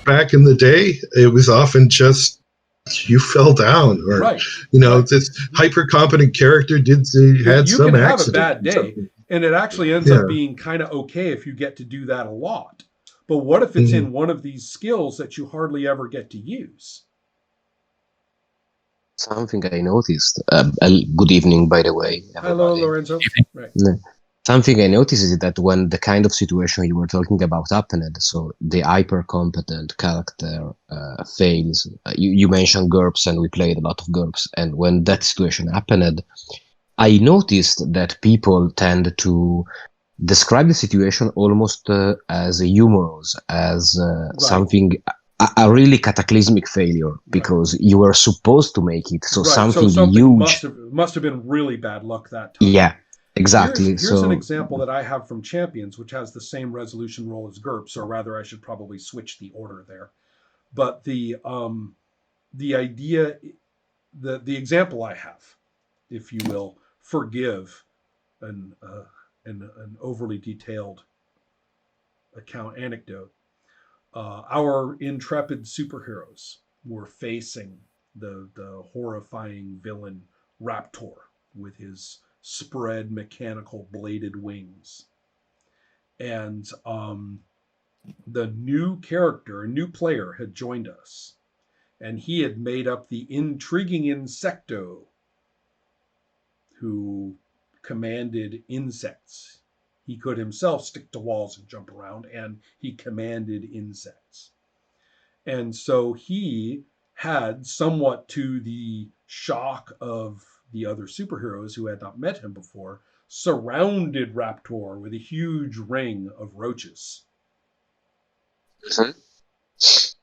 back in the day, it was often just you fell down, or right, right. this hyper competent character had You can some have a accident bad or day, something. and it actually ends Yeah. up being kind of okay if you get to do that a lot. But what if it's Mhm. in one of these skills that you hardly ever get to use? Something I noticed. Good evening, by the way, Hello, everybody. Lorenzo. Right. No. Something I noticed is that when the kind of situation you were talking about happened, so the hyper competent character fails. You mentioned GURPS, and we played a lot of GURPS. And when that situation happened, I noticed that people tend to describe the situation almost as a humorous, as Right. something a really cataclysmic failure Right. because you were supposed to make it. So Right. So something something must huge. have been really bad luck that time. Yeah, exactly. Here's an So example that I have from Champions, which has the same resolution roll as GURPS, or rather, I should probably switch the order there. But the idea, the example I have, if you will, forgive an overly detailed account anecdote. Our intrepid superheroes were facing the horrifying villain Raptor with his spread mechanical bladed wings, and the new character, a new player, had joined us, and he had made up the intriguing Insecto, who commanded insects. He could himself stick to walls and jump around, and he commanded insects. And so he had, somewhat to the shock of the other superheroes who had not met him before, surrounded Raptor with a huge ring of roaches. Mhm.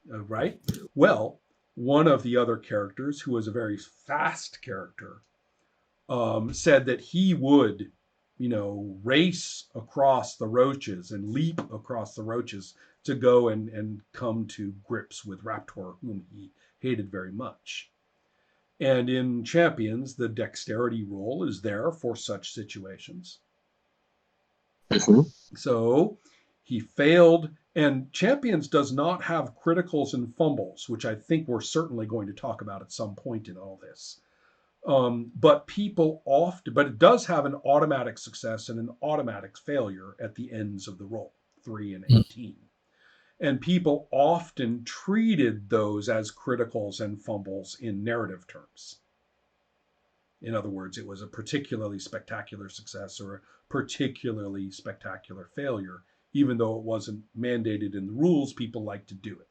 Right? Well, one of the other characters, who was a very fast character, said that he would, race across the roaches and leap across the roaches to go and come to grips with Raptor, whom he hated very much. And in Champions, the dexterity roll is there for such situations. Mhm. So he failed, and Champions does not have criticals and fumbles, which I think we're certainly going to talk about at some point in all this. But it does have an automatic success and an automatic failure at the ends of the roll, 3 and 18. And people often treated those as criticals and fumbles in narrative terms. In other words, it was a particularly spectacular success or a particularly spectacular failure. Even though it wasn't mandated in the rules, people like to do it.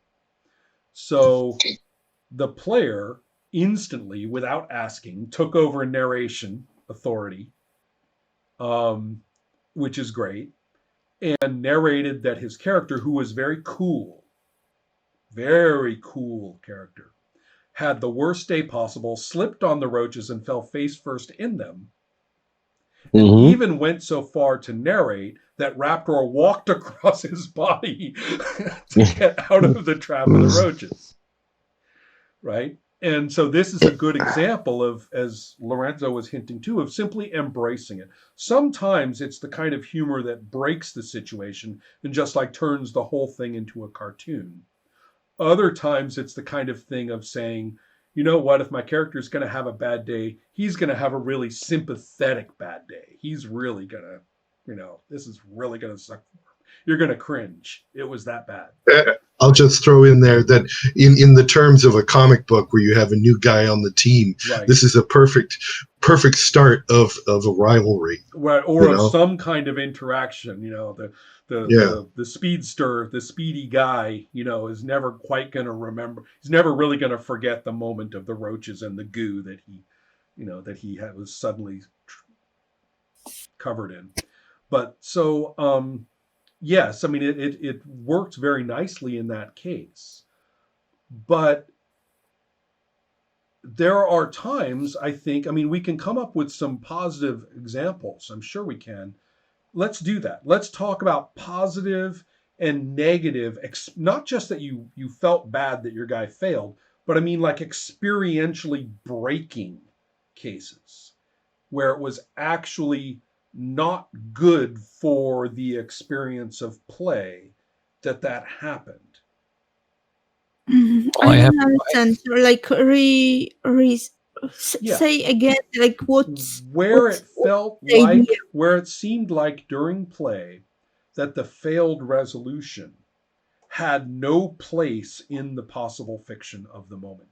So the player instantly, without asking, took over narration authority, um, which is great, and narrated that his character, who was very cool character, had the worst day possible, slipped on the roaches and fell face first in them, and Mhm. even went so far to narrate that Raptor walked across his body to get out of the trap of the roaches. Right? And so this is a good example of, as Lorenzo was hinting to, of simply embracing it. Sometimes it's the kind of humor that breaks the situation and just like turns the whole thing into a cartoon. Other times it's the kind of thing of saying, you know what, if my character is going to have a bad day, he's going to have a really sympathetic bad day. He's really going to, this is really going to suck for him. You're going to cringe. It was that bad. I'll Right. just throw in there that in the terms of a comic book where you have a new guy on the team, Right. this is a perfect start of a rivalry. Right, or You of know, some kind of interaction. yeah. The speedster, the speedy guy, is never quite going to remember. He's never really going to forget the moment of the roaches and the goo that was suddenly covered in. But so yes, I mean it worked very nicely in that case. But there are times, I think, I mean, we can come up with some positive examples. I'm sure we can. Let's do that. Let's talk about positive and negative, not just that you felt bad that your guy failed, but I mean like experientially breaking cases where it was actually not good for the experience of play that happened. I I have don't understand. Like Yeah. say again, like what Where what's it felt the idea? like, where it seemed like during play that the failed resolution had no place in the possible fiction of the moment.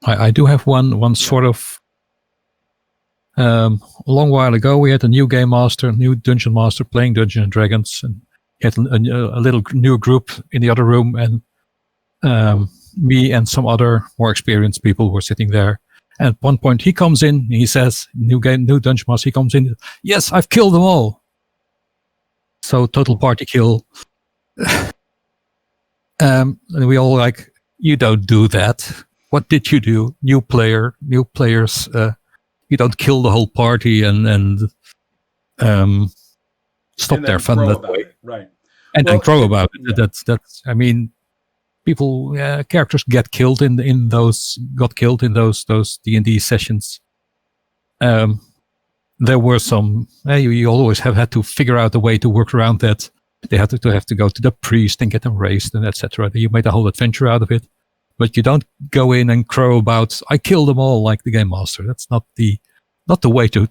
I do have one sort of. A long while ago, we had a new game master, new dungeon master playing Dungeons and Dragons, and he had a little new group in the other room, and me and some other more experienced people were sitting there. And at one point, he comes in, he says, "New dungeon master." He comes in, "Yes, I've killed them all." So total party kill. And we all like, "You don't do that. What did you do, new players? You don't kill the whole party and stop And their then fun crow that about way, it, right? and Well, crow about it." yeah. That's. I mean, people, characters got killed in those D&D sessions. There were some. You always have had to figure out a way to work around that. They have to go to the priest and get them raised and etc. You made a whole adventure out of it, but you don't go in and crow about "I killed them all" like the game master. That's not the way to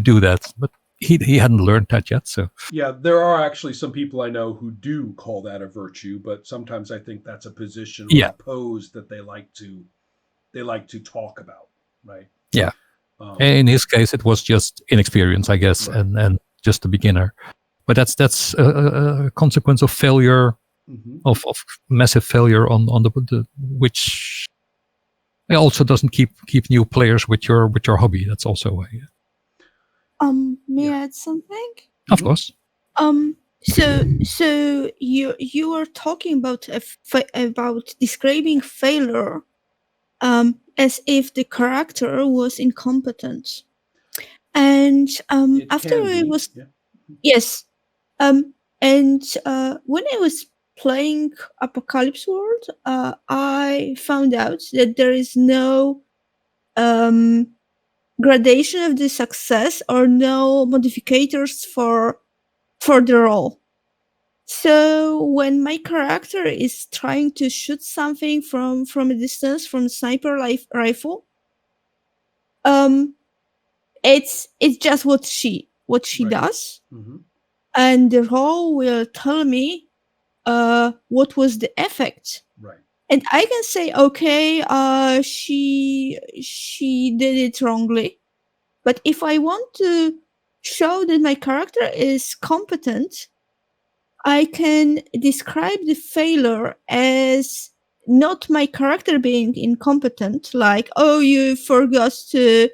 do that. But he hadn't learned that yet. So yeah, there are actually some people I know who do call that a virtue, but sometimes I think that's a position or a pose that they like to talk about, right? Yeah. In his case, it was just inexperience, I guess, Right. and just a beginner. But that's a consequence of failure, of massive failure on the which also doesn't keep new players with your hobby. That's also May I add something? Of course. So you were talking about about describing failure as if the character was incompetent, and after I was yes, and when I was playing Apocalypse World, I found out that there is no gradation of the success or no modificators for the role. So when my character is trying to shoot something from a distance from a sniper rifle, it's just what she does, and the role will tell me what was the effect. Right. And I can say, okay, she did it wrongly. But if I want to show that my character is competent, I can describe the failure as not my character being incompetent, like, oh, you forgot to,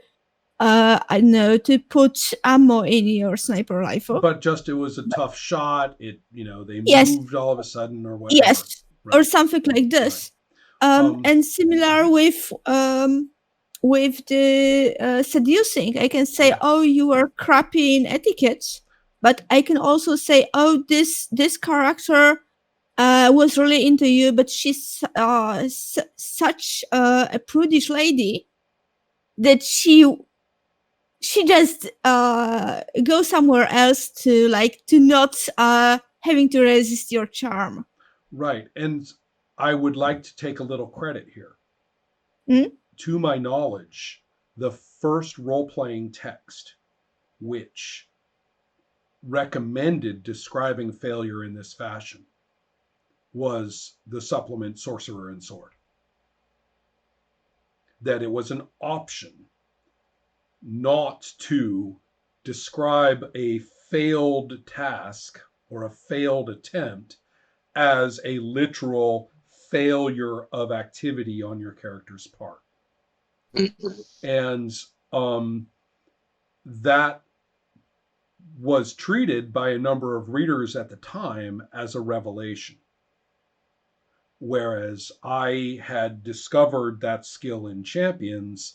I don't know, to put ammo in your sniper rifle. But just it was a tough shot. It, they moved all of a sudden or whatever. Yes, right. Or something like this. Right. And similar with the seducing. I can say, oh, you are crappy in etiquette. But I can also say, oh, this character was really into you, but she's such a prudish lady that she just goes somewhere else to not having to resist your charm. Right, and I would like to take a little credit here. To my knowledge, the first role-playing text which recommended describing failure in this fashion was the supplement Sorcerer and Sword. That it was an option not to describe a failed task or a failed attempt as a literal failure of activity on your character's part. And that was treated by a number of readers at the time as a revelation. Whereas I had discovered that skill in Champions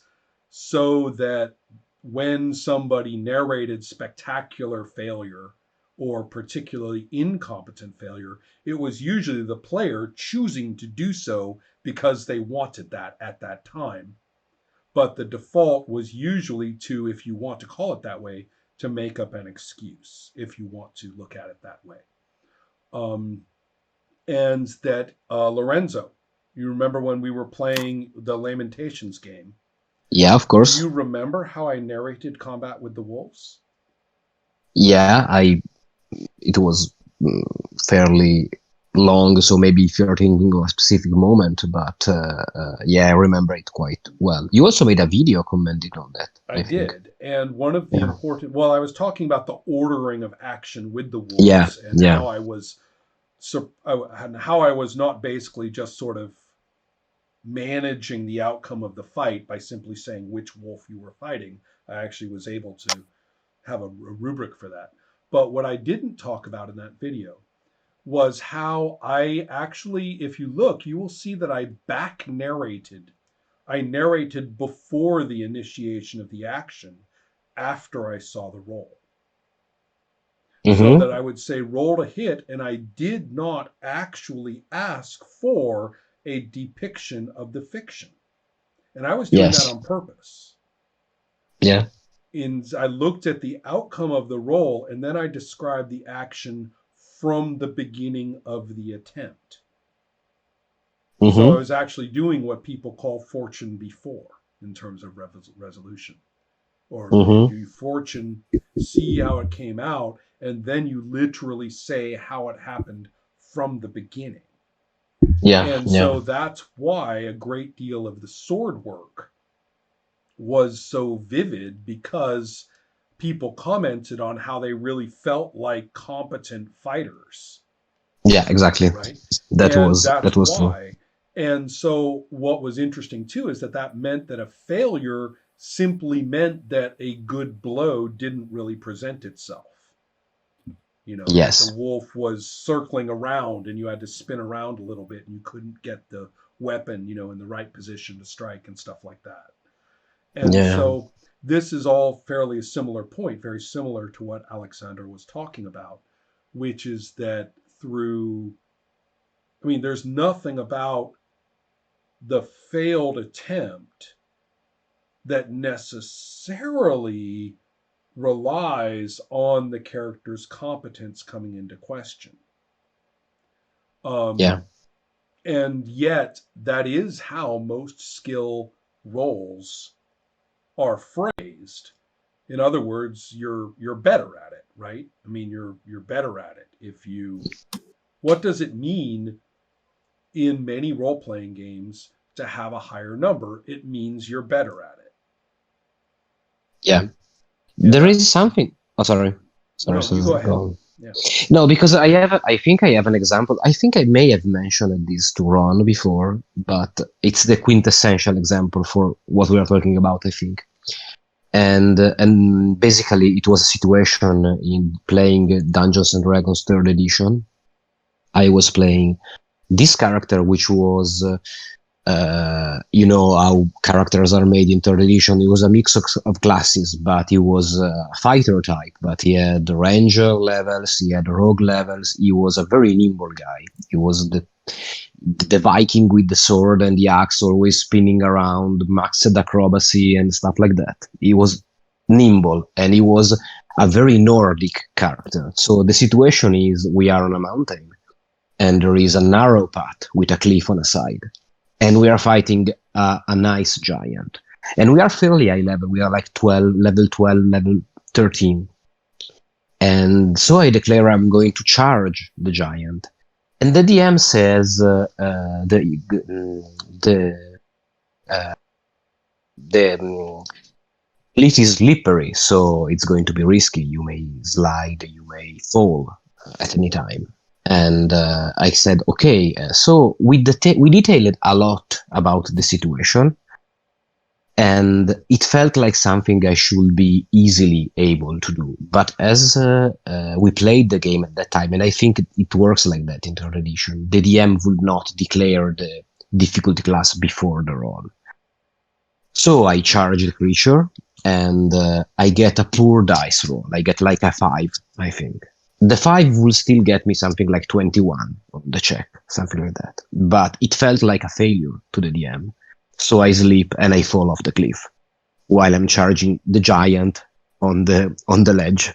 so that when somebody narrated spectacular failure or particularly incompetent failure, it was usually the player choosing to do so because they wanted that at that time. But the default was usually to, if you want to call it that way, to make up an excuse, if you want to look at it that way. And that Lorenzo You remember when we were playing the Lamentations game? Yeah, of course. Do you remember how I narrated combat with the wolves? Yeah, it was fairly long, so maybe if you're thinking of a specific moment, but yeah, I remember it quite well. You also made a video commenting on that. I think. did. And one of the Yeah. important, well, I was talking about the ordering of action with the wolves Yeah, and yeah. how I was not basically just sort of managing the outcome of the fight by simply saying which wolf you were fighting. I actually was able to have a rubric for that. But what I didn't talk about in that video was how I actually, if you look, you will see that I back narrated. I narrated before the initiation of the action, after I saw the roll. So Mhm. that I would say roll a hit, and I did not actually ask for a depiction of the fiction. And I was doing Yes. that on purpose. Yeah. I looked at the outcome of the roll, and then I described the action from the beginning of the attempt. So I Mhm. was actually doing what people call fortune before in terms of resolution. Or Mhm. you fortune, see how it came out, and then you literally say how it happened from the beginning. Yeah. And Yeah. so that's why a great deal of the sword work was so vivid, because people commented on how they really felt like competent fighters. Yeah. Exactly. Right. That And was that's true. why. And so what was interesting too is that meant that a failure simply meant that a good blow didn't really present itself. You know, Yes. that the wolf was circling around and you had to spin around a little bit and you couldn't get the weapon, you know, in the right position to strike and stuff like that. And Yeah. so this is all fairly a similar point, very similar to what Alexander was talking about, which is that there's nothing about the failed attempt that necessarily relies on the character's competence coming into question. Yeah. And yet, that is how most skill roles are phrased. In other words, you're better at it, right? I mean, you're better at it. What does it mean in many role-playing games to have a higher number? It means you're better at it. Yeah. There is something. Oh, sorry. No, you go ahead. Yeah. No, because I think I have an example. I think I may have mentioned this to Ron before, but it's the quintessential example for what we are talking about, I think. And basically it was a situation in playing Dungeons and Dragons 3rd edition. I was playing this character, which was you know how characters are made in 3rd edition. It was a mix of classes, but he was a fighter type, but he had ranger levels, he had rogue levels. He was a very nimble guy. He was the Viking with the sword and the axe, always spinning around, maxed acrobacy and stuff like that. He was nimble, and he was a very Nordic character. So the situation is, we are on a mountain and there is a narrow path with a cliff on a side, and we are fighting a nice giant, and we are fairly high level. We are like level 12, level 13. And so I declare I'm going to charge the giant. And the DM says the cliff is slippery, so it's going to be risky. You may slide, you may fall at any time. And I said, okay. So we detailed a lot about the situation, and it felt like something I should be easily able to do. But as we played the game at that time, and I think it works like that in 3rd edition, the DM would not declare the difficulty class before the roll. So I charge the creature, and I get a poor dice roll. I get like a 5, I think. The 5 will still get me something like 21 on the check, something like that. But it felt like a failure to the DM. So I sleep and I fall off the cliff while I'm charging the giant on the ledge.